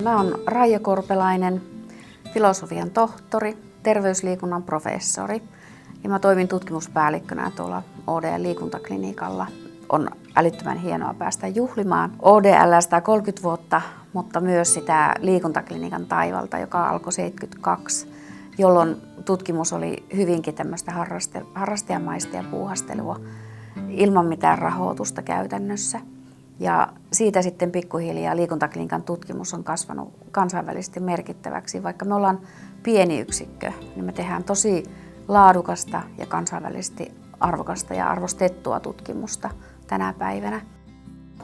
Mä oon Raija Korpelainen, filosofian tohtori, terveysliikunnan professori ja mä toimin tutkimuspäällikkönä tuolla ODL-liikuntaklinikalla. On älyttömän hienoa päästä juhlimaan ODL:stä 30 vuotta, mutta myös sitä liikuntaklinikan taivalta, joka alkoi 72, jolloin tutkimus oli hyvinkin tämmöistä harrastajamaista ja puuhastelua ilman mitään rahoitusta käytännössä. Ja siitä sitten pikkuhiljaa liikuntaklinikan tutkimus on kasvanut kansainvälisesti merkittäväksi. Vaikka me ollaan pieni yksikkö, niin me tehdään tosi laadukasta ja kansainvälisesti arvokasta ja arvostettua tutkimusta tänä päivänä.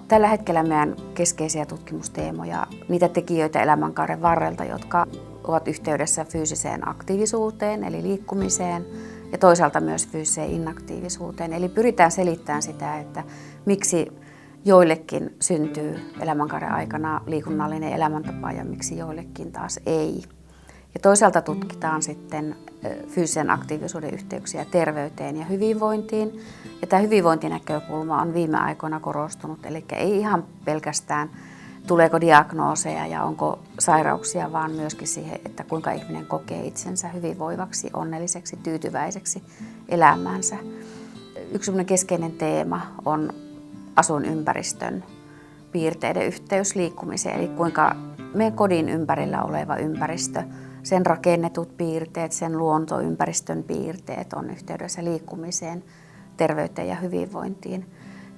Tällä hetkellä meidän keskeisiä tutkimusteemoja, niitä tekijöitä elämänkaaren varrelta, jotka ovat yhteydessä fyysiseen aktiivisuuteen eli liikkumiseen ja toisaalta myös fyysiseen inaktiivisuuteen. Eli pyritään selittämään sitä, että miksi joillekin syntyy elämänkaaren aikana liikunnallinen elämäntapa ja miksi joillekin taas ei. Ja toisaalta tutkitaan sitten fyysisen aktiivisuuden yhteyksiä terveyteen ja hyvinvointiin. Ja tämä hyvinvointinäkökulma on viime aikoina korostunut, eli ei ihan pelkästään tuleeko diagnooseja ja onko sairauksia, vaan myöskin siihen, että kuinka ihminen kokee itsensä hyvinvoivaksi, onnelliseksi, tyytyväiseksi elämäänsä. Yksi keskeinen teema on asuinympäristön piirteiden yhteys liikkumiseen, eli kuinka meidän kodin ympärillä oleva ympäristö, sen rakennetut piirteet, sen luontoympäristön piirteet on yhteydessä liikkumiseen, terveyteen ja hyvinvointiin.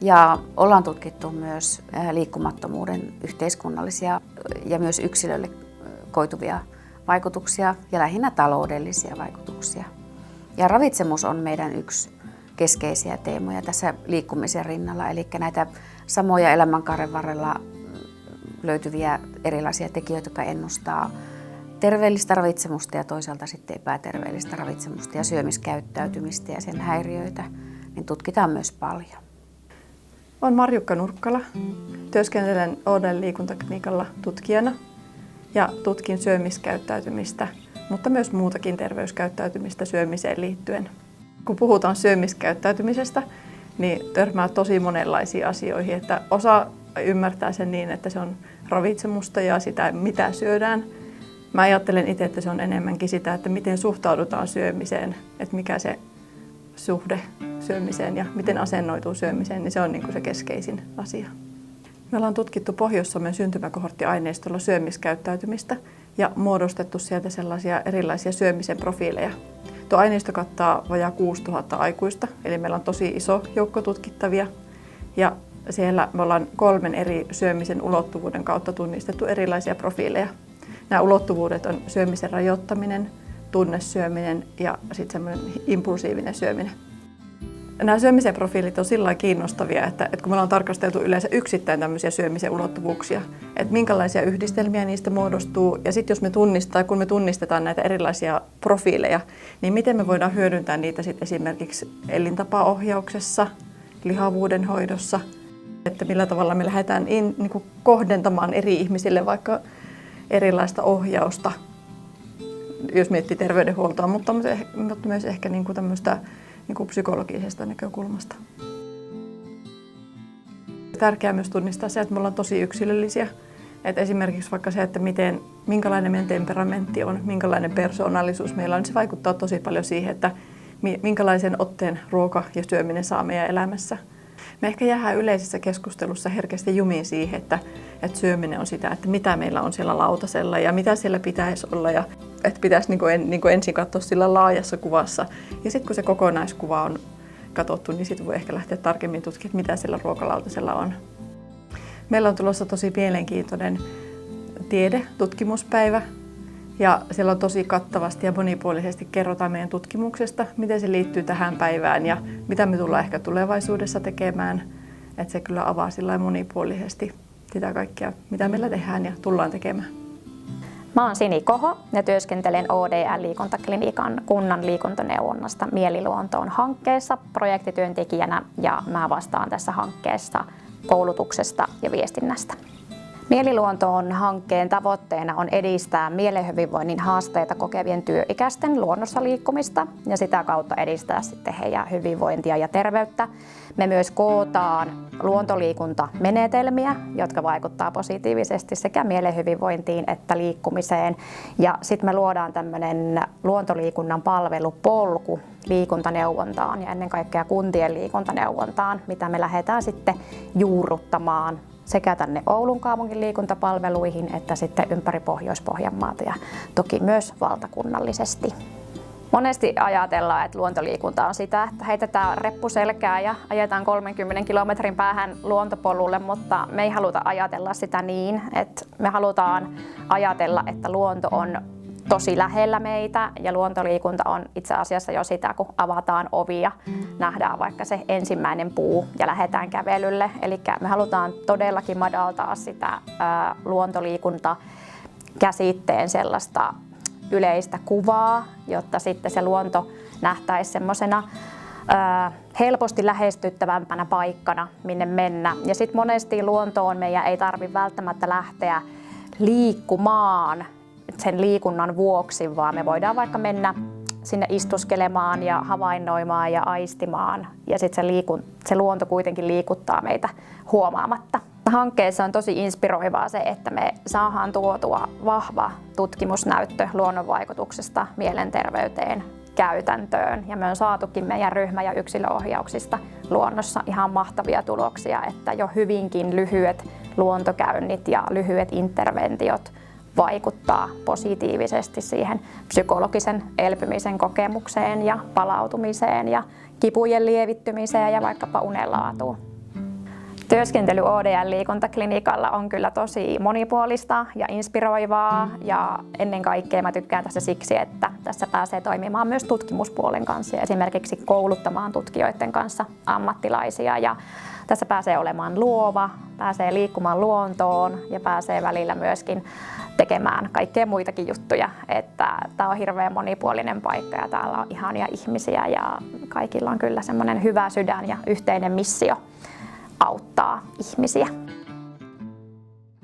Ja ollaan tutkittu myös liikkumattomuuden yhteiskunnallisia ja myös yksilölle koituvia vaikutuksia ja lähinnä taloudellisia vaikutuksia. Ja ravitsemus on meidän yksi keskeisiä teemoja tässä liikkumisen rinnalla, eli näitä samoja elämänkaaren varrella löytyviä erilaisia tekijöitä, jotka ennustaa terveellistä ravitsemusta ja toisaalta sitten epäterveellistä ravitsemusta ja syömiskäyttäytymistä ja sen häiriöitä, niin tutkitaan myös paljon. Olen Marjukka Nurkkala. Työskentelen ODL-liikuntaklinikalla tutkijana ja tutkin syömiskäyttäytymistä, mutta myös muutakin terveyskäyttäytymistä syömiseen liittyen. Kun puhutaan syömiskäyttäytymisestä, niin törmää tosi monenlaisiin asioihin. Että osa ymmärtää sen niin, että se on ravitsemusta ja sitä, mitä syödään. Mä ajattelen itse, että se on enemmänkin sitä, että miten suhtaudutaan syömiseen, että mikä se suhde syömiseen ja miten asennoituu syömiseen, niin se on niin kuin se keskeisin asia. Me ollaan tutkittu Pohjois-Suomen syntymäkohorttiaineistolla syömiskäyttäytymistä ja muodostettu sieltä sellaisia erilaisia syömisen profiileja. Tuo aineisto kattaa vajaa 6000 aikuista, eli meillä on tosi iso joukko tutkittavia. Ja siellä me ollaan 3 eri syömisen ulottuvuuden kautta tunnistettu erilaisia profiileja. Nämä ulottuvuudet on syömisen rajoittaminen, tunnesyöminen ja sitten semmoinen impulsiivinen syöminen. Nämä syömisen profiilit on sillä lailla kiinnostavia, että kun me ollaan tarkasteltu yleensä yksittäin tämmöisiä syömisen ulottuvuuksia, että minkälaisia yhdistelmiä niistä muodostuu ja sitten jos kun me tunnistetaan näitä erilaisia profiileja, niin miten me voidaan hyödyntää niitä sitten esimerkiksi elintapaohjauksessa, lihavuuden hoidossa, että millä tavalla me lähdetään niin kohdentamaan eri ihmisille vaikka erilaista ohjausta, jos miettii terveydenhuoltoa, mutta myös ehkä niin kuin tämmöistä niin kuin psykologisesta näkökulmasta. Tärkeää myös tunnistaa se, että me ollaan tosi yksilöllisiä. Että esimerkiksi vaikka se, että minkälainen meidän temperamentti on, minkälainen persoonallisuus meillä on, niin se vaikuttaa tosi paljon siihen, että minkälaisen otteen ruoka ja syöminen saa meidän elämässä. Me ehkä jäädään yleisessä keskustelussa herkästi jumiin siihen, että syöminen on sitä, että mitä meillä on siellä lautasella ja mitä siellä pitäisi olla. Ja että pitäisi niin kuin ensin katsoa sillä laajassa kuvassa. Ja sitten kun se kokonaiskuva on katsottu, niin sitten voi ehkä lähteä tarkemmin tutkimaan, mitä siellä ruokalautasella on. Meillä on tulossa tosi mielenkiintoinen tutkimuspäivä. Ja siellä on tosi kattavasti ja monipuolisesti kerrotaan meidän tutkimuksesta, miten se liittyy tähän päivään ja mitä me tullaan ehkä tulevaisuudessa tekemään. Että se kyllä avaa sillä monipuolisesti sitä kaikkea, mitä meillä tehdään ja tullaan tekemään. Mä oon Sini Koho ja työskentelen ODL-liikuntaklinikan kunnan liikuntaneuvonnasta Mieliluontoon hankkeessa projektityöntekijänä ja mä vastaan tässä hankkeessa koulutuksesta ja viestinnästä. Mieliluontoon hankkeen tavoitteena on edistää mielen hyvinvoinnin haasteita kokevien työikäisten luonnossa liikkumista ja sitä kautta edistää sitten heidän hyvinvointia ja terveyttä. Me myös kootaan luontoliikuntamenetelmiä, jotka vaikuttaa positiivisesti sekä mielen hyvinvointiin että liikkumiseen. Ja sitten me luodaan tämmöinen luontoliikunnan palvelupolku liikuntaneuvontaan ja ennen kaikkea kuntien liikuntaneuvontaan, mitä me lähdetään sitten juurruttamaan sekä tänne Oulun kaupungin liikuntapalveluihin että sitten ympäri Pohjois-Pohjanmaata ja toki myös valtakunnallisesti. Monesti ajatellaan, että luontoliikunta on sitä, että heitetään reppu selkää ja ajetaan 30 kilometrin päähän luontopolulle, mutta me ei haluta ajatella sitä niin, että me halutaan ajatella, että luonto on tosi lähellä meitä ja luontoliikunta on itse asiassa jo sitä, kun avataan ovia, nähdään vaikka se ensimmäinen puu ja lähdetään kävelylle. Eli me halutaan todellakin madaltaa sitä luontoliikunta-käsitteen sellaista yleistä kuvaa, jotta sitten se luonto nähtäisi semmoisena helposti lähestyttävämpänä paikkana, minne mennä. Ja sitten monesti luontoon meidän ei tarvitse välttämättä lähteä liikkumaan sen liikunnan vuoksi, vaan me voidaan vaikka mennä sinne istuskelemaan ja havainnoimaan ja aistimaan. Ja sitten se luonto kuitenkin liikuttaa meitä huomaamatta. Hankkeessa on tosi inspiroivaa se, että me saadaan tuotua vahva tutkimusnäyttö luonnon vaikutuksesta mielenterveyteen käytäntöön. Ja me on saatukin meidän ryhmä- ja yksilöohjauksista luonnossa ihan mahtavia tuloksia, että jo hyvinkin lyhyet luontokäynnit ja lyhyet interventiot vaikuttaa positiivisesti siihen psykologisen elpymisen kokemukseen ja palautumiseen ja kipujen lievittymiseen ja vaikkapa unenlaatuun. Työskentely ODL-liikuntaklinikalla on kyllä tosi monipuolista ja inspiroivaa ja ennen kaikkea mä tykkään tässä siksi, että tässä pääsee toimimaan myös tutkimuspuolen kanssa ja esimerkiksi kouluttamaan tutkijoiden kanssa ammattilaisia ja tässä pääsee olemaan luova, pääsee liikkumaan luontoon ja pääsee välillä myöskin tekemään kaikkea muitakin juttuja, että tämä on hirveän monipuolinen paikka ja täällä on ihania ihmisiä ja kaikilla on kyllä semmoinen hyvä sydän ja yhteinen missio auttaa ihmisiä.